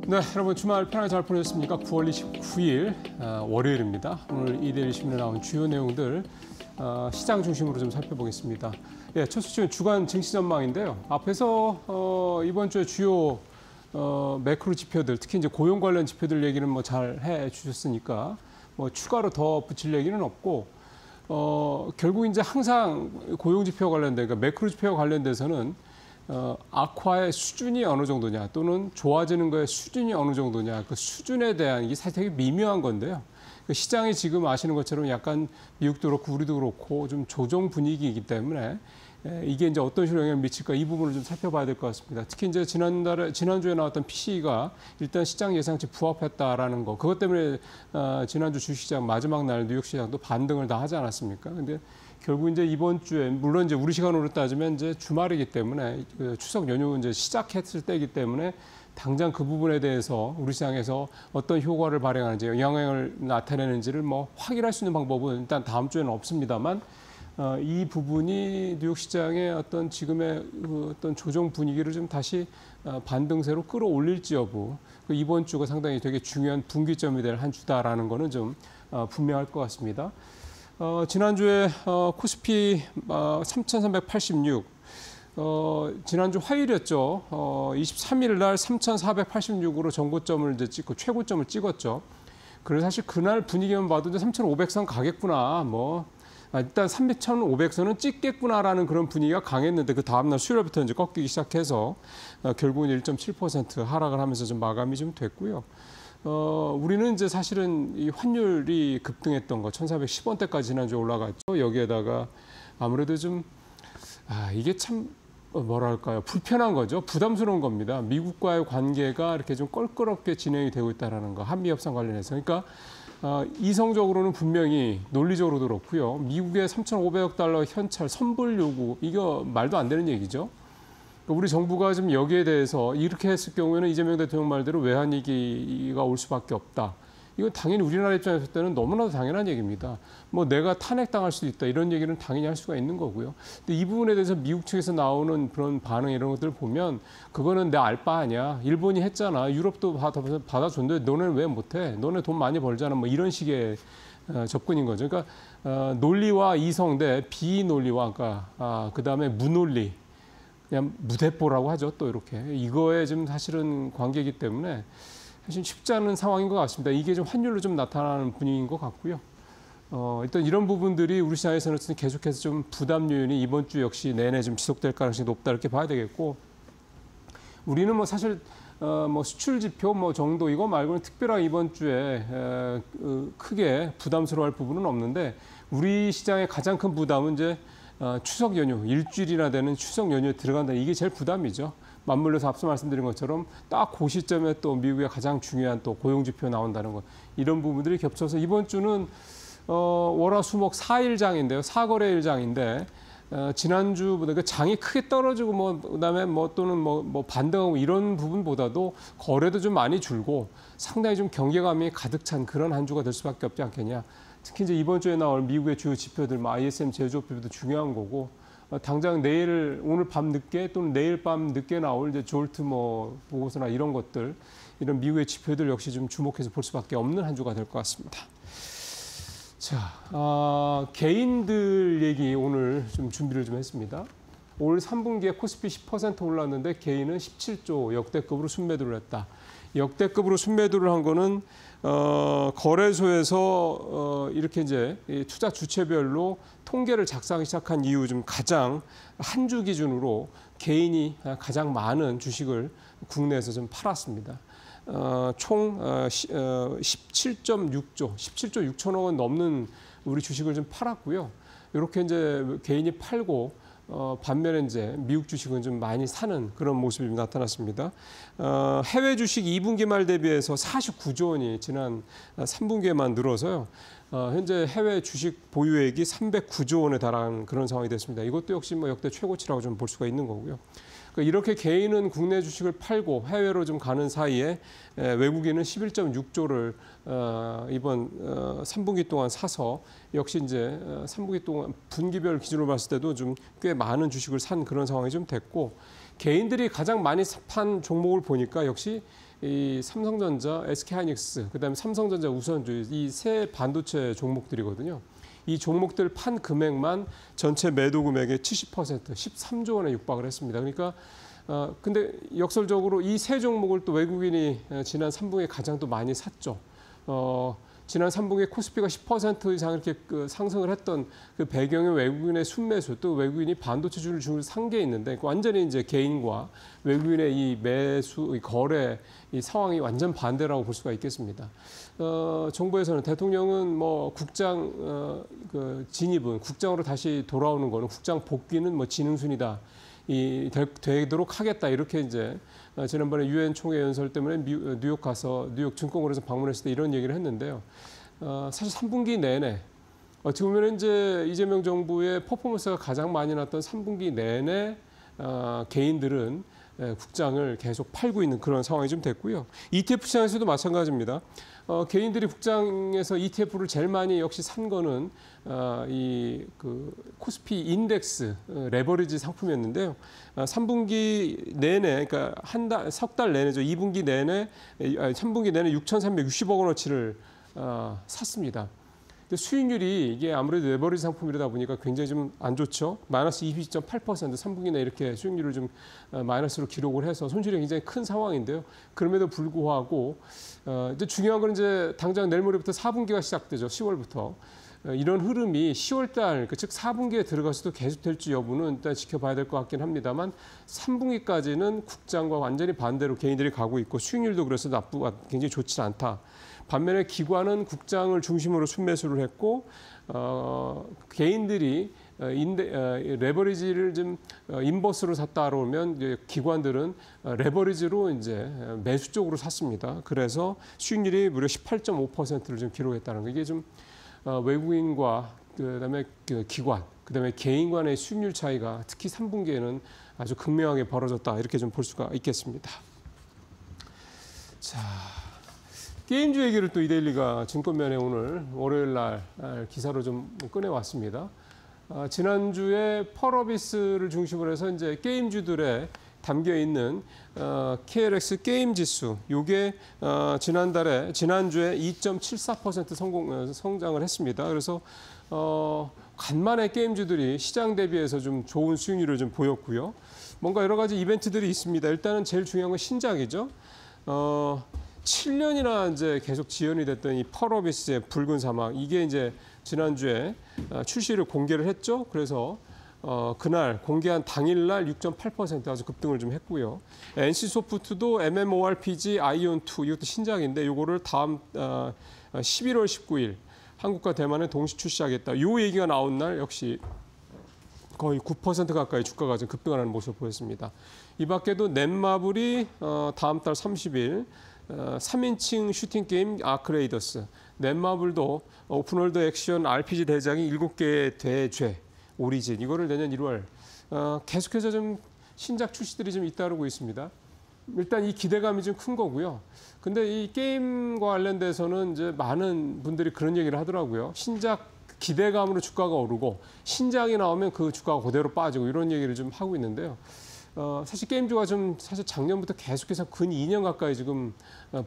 네, 여러분 주말 편하게 잘 보내셨습니까? 9월 29일 월요일입니다. 오늘 이데일리 신문에 나온 주요 내용들 시장 중심으로 좀 살펴보겠습니다. 예, 첫 소식은 주간 증시 전망인데요. 앞에서 이번 주에 주요 매크로 지표들, 특히 이제 고용 관련 지표들 얘기는 뭐 잘 해주셨으니까 뭐 추가로 더 붙일 얘기는 없고 결국 이제 항상 고용 지표 관련된, 그러니까 매크로 지표와 관련돼서는 악화의 수준이 어느 정도냐 또는 좋아지는 거의 수준이 어느 정도냐 그 수준에 대한 이게 사실 되게 미묘한 건데요. 그 시장이 지금 아시는 것처럼 약간 미국도 그렇고 우리도 그렇고 좀 조정 분위기이기 때문에 이게 이제 어떤 식으로 영향을 미칠까 이 부분을 좀 살펴봐야 될 것 같습니다. 특히 이제 지난주에 나왔던 PCE가 일단 시장 예상치 부합했다라는 거 그것 때문에 지난주 주식시장 마지막 날 뉴욕 시장도 반등을 다 하지 않았습니까? 근데 결국 이제 이번 주에 물론 이제 우리 시간으로 따지면 이제 주말이기 때문에 그 추석 연휴 이제 시작했을 때이기 때문에 당장 그 부분에 대해서 우리 시장에서 어떤 효과를 발행하는지 영향을 나타내는지를 뭐 확인할 수 있는 방법은 일단 다음 주에는 없습니다만 이 부분이 뉴욕 시장의 어떤 지금의 그 어떤 조정 분위기를 좀 다시 반등세로 끌어올릴지 여부 이번 주가 상당히 되게 중요한 분기점이 될 한 주다라는 거는 좀 분명할 것 같습니다. 지난주에 코스피 3,386, 지난주 화요일이었죠. 23일 날 3,486으로 정고점을 이제 찍고 최고점을 찍었죠. 그래서 사실 그날 분위기만 봐도 이제 3,500선 가겠구나. 일단 3,500선은 찍겠구나라는 그런 분위기가 강했는데 그 다음날 수요일부터 이제 꺾이기 시작해서 결국은 1.7% 하락을 하면서 좀 마감이 좀 됐고요. 우리는 이제 사실은 이 환율이 급등했던 거 1,410원대까지 지난주에 올라갔죠. 여기에다가 아무래도 좀 이게 참 뭐랄까요 불편한 거죠. 부담스러운 겁니다. 미국과의 관계가 이렇게 좀 껄끄럽게 진행이 되고 있다는 거 한미 협상 관련해서. 그러니까 이성적으로는 분명히 논리적으로도 그렇고요. 미국의 3,500억 달러 현찰 선불 요구 이거 말도 안 되는 얘기죠. 우리 정부가 좀 여기에 대해서 이렇게 했을 경우에는 이재명 대통령 말대로 외환위기가 올 수밖에 없다. 이건 당연히 우리나라 입장에서 볼 때는 너무나도 당연한 얘기입니다. 뭐 내가 탄핵당할 수도 있다. 이런 얘기는 당연히 할 수가 있는 거고요. 근데 이 부분에 대해서 미국 측에서 나오는 그런 반응 이런 것들을 보면 그거는 내 알 바 아니야. 일본이 했잖아. 유럽도 받아줬는데 너네는 왜 못해? 너네 돈 많이 벌잖아. 뭐 이런 식의 접근인 거죠. 그러니까 논리와 이성 대 비논리와 그러니까 그다음에 무논리. 그냥 무대뽀라고 하죠. 또 이렇게. 이거에 지금 사실은 관계이기 때문에 사실 쉽지 않은 상황인 것 같습니다. 이게 좀 환율로 좀 나타나는 분위기인 것 같고요. 일단 이런 부분들이 우리 시장에서는 계속해서 좀 부담 요인이 이번 주 역시 내내 좀 지속될 가능성이 높다 이렇게 봐야 되겠고 우리는 뭐 사실 뭐 수출 지표 뭐 정도 이거 말고는 특별하게 이번 주에 크게 부담스러워할 부분은 없는데 우리 시장의 가장 큰 부담은 이제 추석 연휴, 일주일이나 되는 추석 연휴에 들어간다. 이게 제일 부담이죠. 맞물려서 앞서 말씀드린 것처럼 딱 그 시점에 또 미국의 가장 중요한 또 고용지표 나온다는 것. 이런 부분들이 겹쳐서 이번 주는 월화수목 4일장인데요. 사거래일장인데 지난주보다 그 장이 크게 떨어지고 뭐 그다음에 뭐 또는 뭐 반등하고 이런 부분보다도 거래도 좀 많이 줄고 상당히 좀 경계감이 가득 찬 그런 한 주가 될 수밖에 없지 않겠냐. 특히 이제 이번 주에 나올 미국의 주요 지표들, ISM 제조업비도 중요한 거고, 당장 오늘 밤 늦게 또는 내일 밤 늦게 나올 이제 졸트 뭐 보고서나 이런 것들, 이런 미국의 지표들 역시 좀 주목해서 볼 수밖에 없는 한 주가 될 것 같습니다. 자, 개인들 얘기 오늘 좀 준비를 좀 했습니다. 올 3분기에 코스피 10% 올랐는데 개인은 17조 역대급으로 순매도를 했다. 역대급으로 순매도를 한 거는 거래소에서 이렇게 이제 투자 주체별로 통계를 작성하기 시작한 이후 좀 가장 한 주 기준으로 개인이 가장 많은 주식을 국내에서 좀 팔았습니다. 총 17.6조, 17조 6천억 원 넘는 우리 주식을 좀 팔았고요. 이렇게 이제 개인이 팔고 반면에 이제 미국 주식은 좀 많이 사는 그런 모습이 나타났습니다. 해외 주식 2분기 말 대비해서 49조 원이 지난 3분기에만 늘어서요. 현재 해외 주식 보유액이 309조 원에 달하는 그런 상황이 됐습니다. 이것도 역시 뭐 역대 최고치라고 좀 볼 수가 있는 거고요. 그러니까 이렇게 개인은 국내 주식을 팔고 해외로 좀 가는 사이에 외국인은 11.6조를 이번 3분기 동안 사서 역시 이제 3분기 동안 분기별 기준으로 봤을 때도 좀 꽤 많은 주식을 산 그런 상황이 좀 됐고 개인들이 가장 많이 판 종목을 보니까 역시 이 삼성전자, SK하이닉스, 그다음에 삼성전자, 우선주 이 세 반도체 종목들이거든요. 이 종목들 판 금액만 전체 매도 금액의 70%, 13조 원에 육박을 했습니다. 그러니까 근데 역설적으로 이 세 종목을 또 외국인이 지난 3분기에 가장 또 많이 샀죠. 지난 3분기에 코스피가 10% 이상 이렇게 상승을 했던 그 배경의 외국인의 순매수, 또 외국인이 반도체주를 중을 산 게 있는데 완전히 이제 개인과 외국인의 이 매수, 이 거래 이 상황이 완전 반대라고 볼 수가 있겠습니다. 정부에서는 대통령은 뭐 국장 진입은 국장으로 다시 돌아오는 거는 국장 복귀는 뭐 지능순이다. 되도록 하겠다 이렇게 이제 지난번에 유엔 총회 연설 때문에 뉴욕 가서 뉴욕 증권거래소 방문했을 때 이런 얘기를 했는데요. 사실 3분기 내내 어떻게 보면 이제 이재명 정부의 퍼포먼스가 가장 많이 났던 3분기 내내 개인들은 국장을 계속 팔고 있는 그런 상황이 좀 됐고요. ETF 시장에서도 마찬가지입니다. 개인들이 국장에서 ETF를 제일 많이 역시 산 거는 코스피 인덱스 레버리지 상품이었는데요. 3분기 내내, 그러니까 석 달 내내죠. 2분기 내내, 3분기 내내 6,360억 원어치를 샀습니다. 수익률이 이게 아무래도 레버리지 상품이다 보니까 굉장히 좀 안 좋죠. 마이너스 22.8%, 3분기 내 이렇게 수익률을 좀 마이너스로 기록을 해서 손실이 굉장히 큰 상황인데요. 그럼에도 불구하고 이제 중요한 건 이제 당장 내일 모레부터 4분기가 시작되죠. 10월부터. 이런 흐름이 10월달, 즉 4분기에 들어가서도 계속될지 여부는 일단 지켜봐야 될 것 같긴 합니다만 3분기까지는 국장과 완전히 반대로 개인들이 가고 있고 수익률도 그래서 굉장히 좋지 않다. 반면에 기관은 국장을 중심으로 순매수를 했고 개인들이 레버리지를 좀 인버스로 샀다 그러면 이제 기관들은 레버리지로 이제 매수 쪽으로 샀습니다. 그래서 수익률이 무려 18.5%를 좀 기록했다는 거. 이게 좀 외국인과 그다음에 기관, 그다음에 개인 간의 수익률 차이가 특히 3분기에는 아주 극명하게 벌어졌다 이렇게 좀 볼 수가 있겠습니다. 자. 게임주 얘기를 또 이데일리가 증권면에 오늘 월요일 날 기사로 좀 꺼내왔습니다. 지난주에 펄어비스를 중심으로 해서 이제 게임주들에 담겨 있는 KLX 게임 지수, 요게 지난주에 2.74% 성장을 했습니다. 그래서 간만에 게임주들이 시장 대비해서 좀 좋은 수익률을 좀 보였고요. 뭔가 여러 가지 이벤트들이 있습니다. 일단은 제일 중요한 건 신작이죠. 7년이나 이제 계속 지연이 됐던 이 펄어비스의 붉은 사막, 이게 이제 지난주에 출시를 공개를 했죠. 그래서 그날 공개한 당일날 6.8% 아주 급등을 좀 했고요. NC소프트도 MMORPG 아이온2 이것도 신작인데 이거를 다음 11월 19일 한국과 대만에 동시 출시하겠다. 이 얘기가 나온 날 역시 거의 9% 가까이 주가가 좀 급등하는 모습을 보였습니다. 이 밖에도 넷마블이 다음 달 30일 3인칭 슈팅 게임 아크레이더스, 넷마블도 오픈월드 액션 RPG 대작이 7개의 대죄, 오리진, 이거를 내년 1월 계속해서 좀 신작 출시들이 좀 잇따르고 있습니다. 일단 이 기대감이 좀 큰 거고요. 근데 이 게임과 관련돼서는 이제 많은 분들이 그런 얘기를 하더라고요. 신작 기대감으로 주가가 오르고 신작이 나오면 그 주가가 그대로 빠지고 이런 얘기를 좀 하고 있는데요. 사실 게임주가 좀 사실 작년부터 계속해서 근 2년 가까이 지금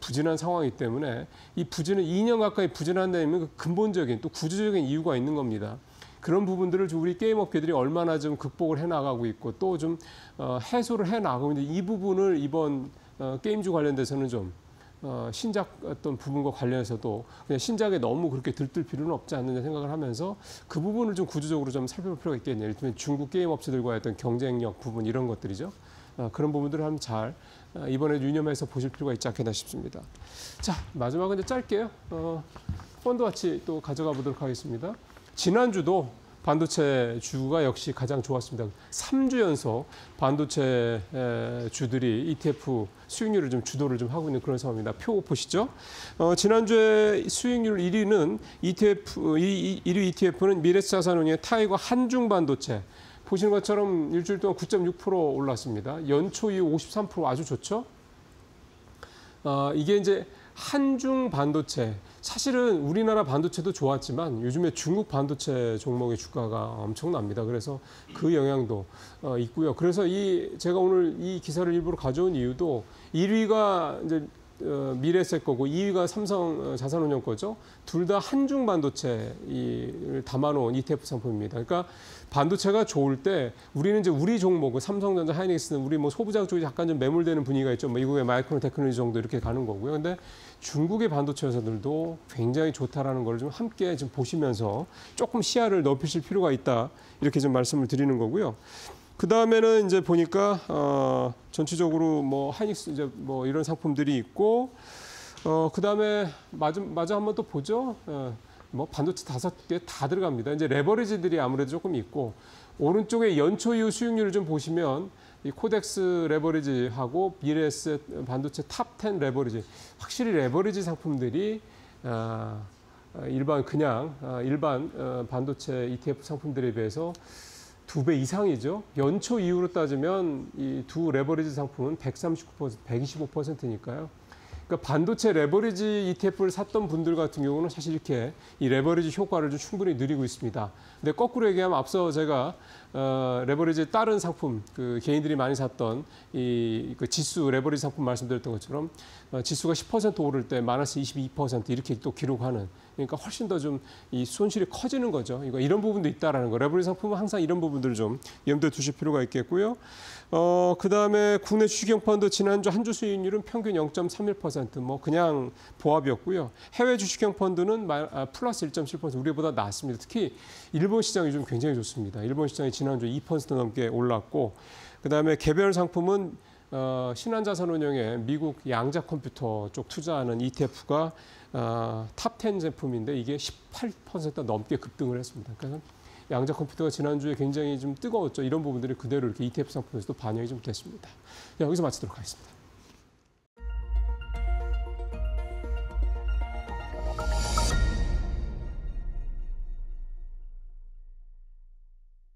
부진한 상황이기 때문에 이 2년 가까이 부진한 데는 그 근본적인 또 구조적인 이유가 있는 겁니다. 그런 부분들을 우리 게임 업계들이 얼마나 좀 극복을 해나가고 있고 또 좀 해소를 해나가고 있는데 이 부분을 이번 게임주 관련돼서는 좀 신작 어떤 부분과 관련해서도 그냥 신작에 너무 그렇게 들뜰 필요는 없지 않느냐 생각을 하면서 그 부분을 좀 구조적으로 좀 살펴볼 필요가 있겠네요. 예를 들면 중국 게임 업체들과의 어떤 경쟁력 부분 이런 것들이죠. 그런 부분들을 한번 잘 이번에 유념해서 보실 필요가 있지 않겠나 싶습니다. 자, 마지막은 이제 짧게요. 펀드와치 또 가져가 보도록 하겠습니다. 지난주도 반도체 주가 역시 가장 좋았습니다. 3주 연속 반도체 주들이 ETF 수익률을 좀 주도를 좀 하고 있는 그런 상황입니다. 표 보시죠. 지난주에 수익률 1위는 ETF, 1위 ETF는 미래자산운용 타이거 한중반도체. 보시는 것처럼 일주일 동안 9.6% 올랐습니다. 연초 이후 53% 아주 좋죠. 이게 이제 한중 반도체, 사실은 우리나라 반도체도 좋았지만 요즘에 중국 반도체 종목의 주가가 엄청납니다. 그래서 그 영향도 있고요. 그래서 제가 오늘 이 기사를 일부러 가져온 이유도 1위가 이제 미래에셋 거고 2위가 삼성 자산운용 거죠. 둘 다 한중 반도체를 담아놓은 ETF 상품입니다. 그러니까 반도체가 좋을 때 우리는 이제 우리 종목, 삼성전자, 하이닉스는 우리 뭐 소부장 쪽이 약간 좀 매몰되는 분위기가 있죠. 뭐 미국의 마이크론 테크놀로지 정도 이렇게 가는 거고요. 근데 중국의 반도체 회사들도 굉장히 좋다라는 걸 좀 함께 좀 보시면서 조금 시야를 넓히실 필요가 있다. 이렇게 좀 말씀을 드리는 거고요. 그 다음에는 이제 보니까 전체적으로 뭐 하이닉스 이제 뭐 이런 상품들이 있고 그 다음에 마저 한번 또 보죠. 뭐 반도체 5개 다 들어갑니다. 이제 레버리지들이 아무래도 조금 있고 오른쪽에 연초 이후 수익률을 좀 보시면 이 코덱스 레버리지하고 미래에셋 반도체 탑 10 레버리지 확실히 레버리지 상품들이 일반 반도체 ETF 상품들에 비해서 2배 이상이죠. 연초 이후로 따지면 이 두 레버리지 상품은 139%, 125%니까요. 그러니까 반도체 레버리지 ETF를 샀던 분들 같은 경우는 사실 이렇게 이 레버리지 효과를 좀 충분히 누리고 있습니다. 근데 거꾸로 얘기하면 앞서 제가 레버리지 다른 상품, 그 개인들이 많이 샀던 그 지수 레버리지 상품 말씀드렸던 것처럼 지수가 10% 오를 때 마이너스 22% 이렇게 또 기록하는 그러니까 훨씬 더 좀 이 손실이 커지는 거죠. 이런 부분도 있다라는 거. 레버리지 상품은 항상 이런 부분들을 좀 염두에 두실 필요가 있겠고요. 그 다음에 국내 주식형 펀드 지난주 한 주 수익률은 평균 0.31%, 뭐 그냥 보합이었고요. 해외 주식형 펀드는 플러스 1.7% 우리보다 낫습니다. 특히 일본 시장이 좀 굉장히 좋습니다. 일본 시장이 지난주 2% 넘게 올랐고, 그 다음에 개별 상품은 신한자산운용의 미국 양자 컴퓨터 쪽 투자하는 ETF가 탑 10 제품인데 이게 18% 넘게 급등을 했습니다. 그러니까 양자 컴퓨터가 지난주에 굉장히 좀 뜨거웠죠. 이런 부분들이 그대로 이렇게 ETF 상품에서도 반영이 좀 됐습니다. 여기서 마치도록 하겠습니다.